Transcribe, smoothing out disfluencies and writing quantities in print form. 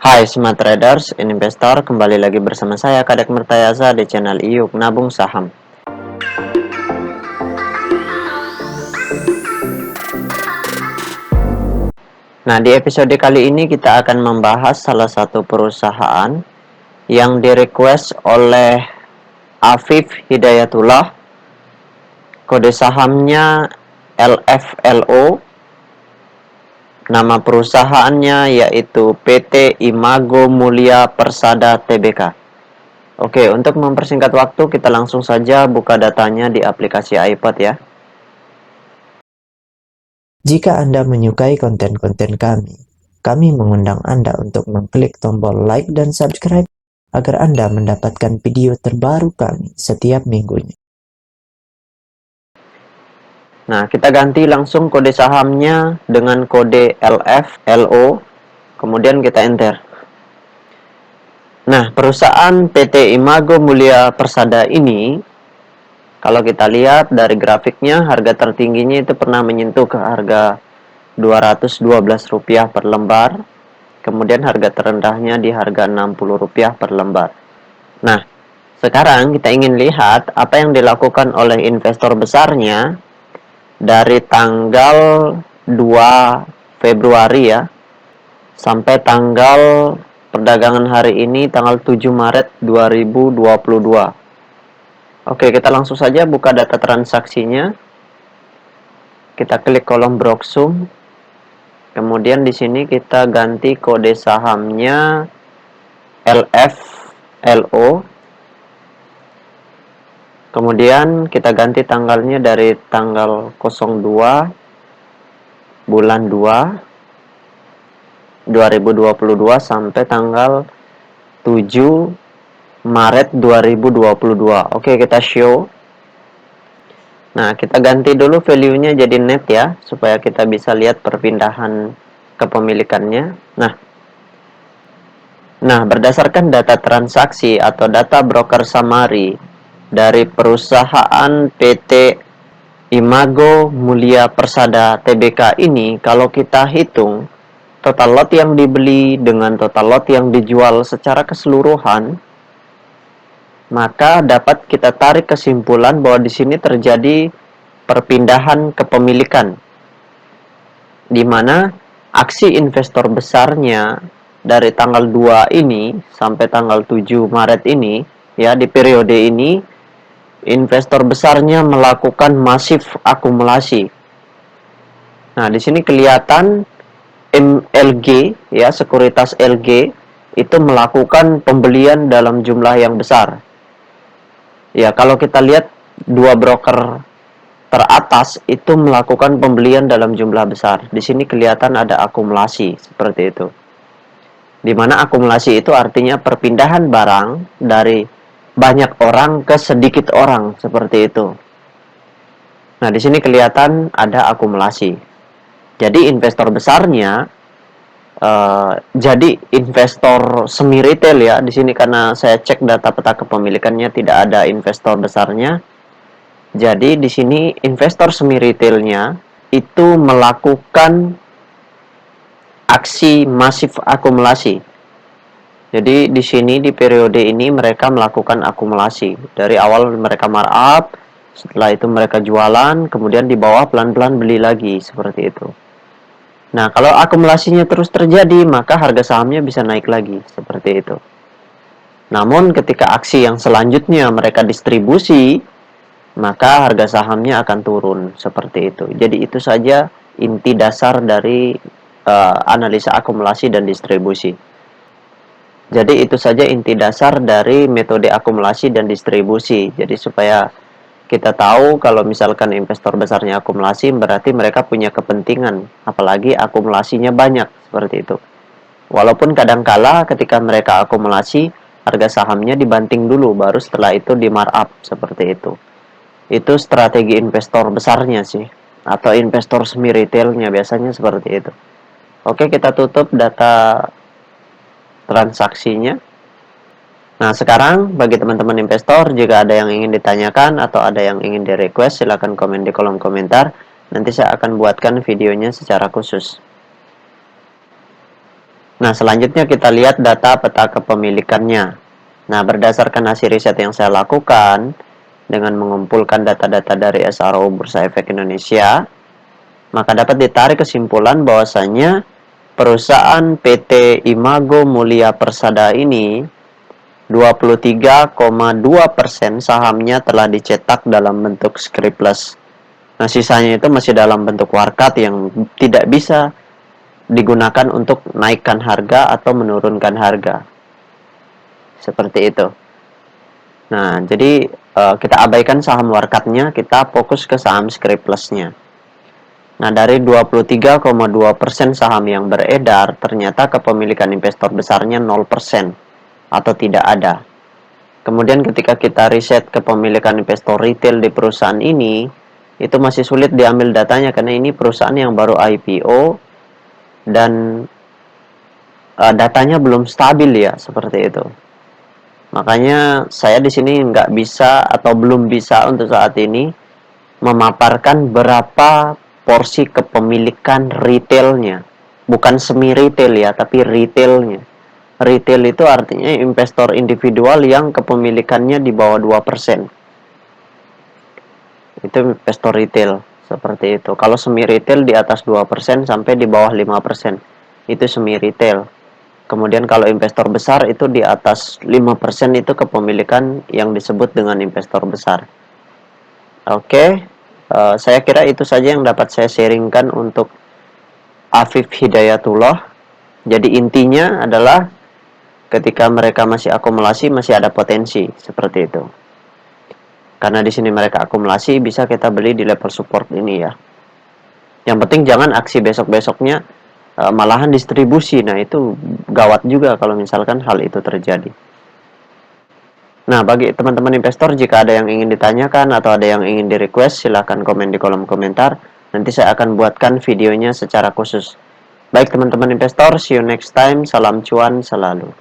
Hai Smart Traders, investor, kembali lagi bersama saya Kadek Mertayaza di channel IYUK Nabung Saham. Nah, di episode kali ini kita akan membahas salah satu perusahaan yang direquest oleh Afif Hidayatullah. Kode sahamnya LFLO. Nama perusahaannya yaitu PT Imago Mulia Persada Tbk. Oke, untuk mempersingkat waktu, kita langsung saja buka datanya di aplikasi iPad ya. Jika Anda menyukai konten-konten kami mengundang Anda untuk mengklik tombol like dan subscribe agar Anda mendapatkan video terbaru kami setiap minggunya. Nah, kita ganti langsung kode sahamnya dengan kode LFLO, kemudian kita enter. Nah, perusahaan PT Imago Mulia Persada ini, kalau kita lihat dari grafiknya, harga tertingginya itu pernah menyentuh ke harga Rp212 per lembar, kemudian harga terendahnya di harga Rp60 per lembar. Nah, sekarang kita ingin lihat apa yang dilakukan oleh investor besarnya dari tanggal 2 Februari ya, sampai tanggal perdagangan hari ini tanggal 7 Maret 2022. Oke, kita langsung saja buka data transaksinya. Kita klik kolom Broksum. Kemudian di sini kita ganti kode sahamnya LFLO. Kemudian kita ganti tanggalnya dari tanggal 02 bulan 2 2022 sampai tanggal 7 Maret 2022. Oke, kita show. Nah, kita ganti dulu value-nya jadi net ya, supaya kita bisa lihat perpindahan kepemilikannya. Nah, berdasarkan data transaksi atau data broker summary dari perusahaan PT Imago Mulia Persada Tbk ini, kalau kita hitung total lot yang dibeli dengan total lot yang dijual secara keseluruhan, maka dapat kita tarik kesimpulan bahwa di sini terjadi perpindahan kepemilikan, di mana aksi investor besarnya dari tanggal 2 ini sampai tanggal 7 Maret ini, ya, di periode ini, investor besarnya melakukan masif akumulasi. Nah, di sini kelihatan MLG, ya, sekuritas LG, itu melakukan pembelian dalam jumlah yang besar. Ya, kalau kita lihat dua broker teratas itu melakukan pembelian dalam jumlah besar. Di sini kelihatan ada akumulasi seperti itu. Di mana akumulasi itu artinya perpindahan barang dari banyak orang ke sedikit orang seperti itu. Nah, di sini kelihatan ada akumulasi. Jadi investor besarnya jadi investor semi retail ya. Di sini karena saya cek data peta kepemilikannya tidak ada investor besarnya. Jadi di sini investor semi retailnya itu melakukan aksi masif akumulasi. Jadi di sini di periode ini mereka melakukan akumulasi. Dari awal mereka markup, setelah itu mereka jualan, kemudian di bawah pelan-pelan beli lagi seperti itu. Nah, kalau akumulasinya terus terjadi, maka harga sahamnya bisa naik lagi seperti itu. Namun ketika aksi yang selanjutnya mereka distribusi, maka harga sahamnya akan turun seperti itu. Jadi itu saja inti dasar dari analisa akumulasi dan distribusi. Jadi itu saja inti dasar dari metode akumulasi dan distribusi. Jadi supaya kita tahu kalau misalkan investor besarnya akumulasi, berarti mereka punya kepentingan, apalagi akumulasinya banyak seperti itu. Walaupun kadangkala ketika mereka akumulasi, harga sahamnya dibanting dulu, baru setelah itu di markup seperti itu. Itu strategi investor besarnya sih, atau investor semi retailnya biasanya seperti itu. Oke, kita tutup data transaksinya. Nah, sekarang bagi teman-teman investor, jika ada yang ingin ditanyakan atau ada yang ingin di-request, silahkan komen di kolom komentar. Nanti saya akan buatkan videonya secara khusus. Nah, selanjutnya kita lihat data peta kepemilikannya. Nah, berdasarkan hasil riset yang saya lakukan dengan mengumpulkan data-data dari SRO Bursa Efek Indonesia, maka dapat ditarik kesimpulan bahwasanya perusahaan PT Imago Mulia Persada ini 23,2% sahamnya telah dicetak dalam bentuk scriptless. Nah, sisanya itu masih dalam bentuk warkat yang tidak bisa digunakan untuk naikkan harga atau menurunkan harga. Seperti itu. Nah, jadi kita abaikan saham warkatnya, kita fokus ke saham scriptless-nya. Nah, dari 23,2% saham yang beredar, ternyata kepemilikan investor besarnya 0% atau tidak ada. Kemudian ketika kita riset kepemilikan investor retail di perusahaan ini, itu masih sulit diambil datanya karena ini perusahaan yang baru IPO dan datanya belum stabil ya, seperti itu. Makanya saya di sini nggak bisa atau belum bisa untuk saat ini memaparkan berapa porsi kepemilikan retailnya. Bukan semi retail ya, tapi retailnya. Retail itu artinya investor individual yang kepemilikannya di bawah 2%. Itu investor retail, seperti itu. Kalau semi retail di atas 2% sampai di bawah 5%. Itu semi retail. Kemudian kalau investor besar itu di atas 5% itu kepemilikan yang disebut dengan investor besar. Oke, saya kira itu saja yang dapat saya sharingkan untuk Afif Hidayatullah. Jadi intinya adalah ketika mereka masih akumulasi masih ada potensi seperti itu. Karena di sini mereka akumulasi bisa kita beli di level support ini ya. Yang penting jangan aksi besok-besoknya malahan distribusi. Nah, itu gawat juga kalau misalkan hal itu terjadi. Nah, bagi teman-teman investor, jika ada yang ingin ditanyakan atau ada yang ingin di-request, silahkan komen di kolom komentar. Nanti saya akan buatkan videonya secara khusus. Baik teman-teman investor, see you next time. Salam cuan selalu.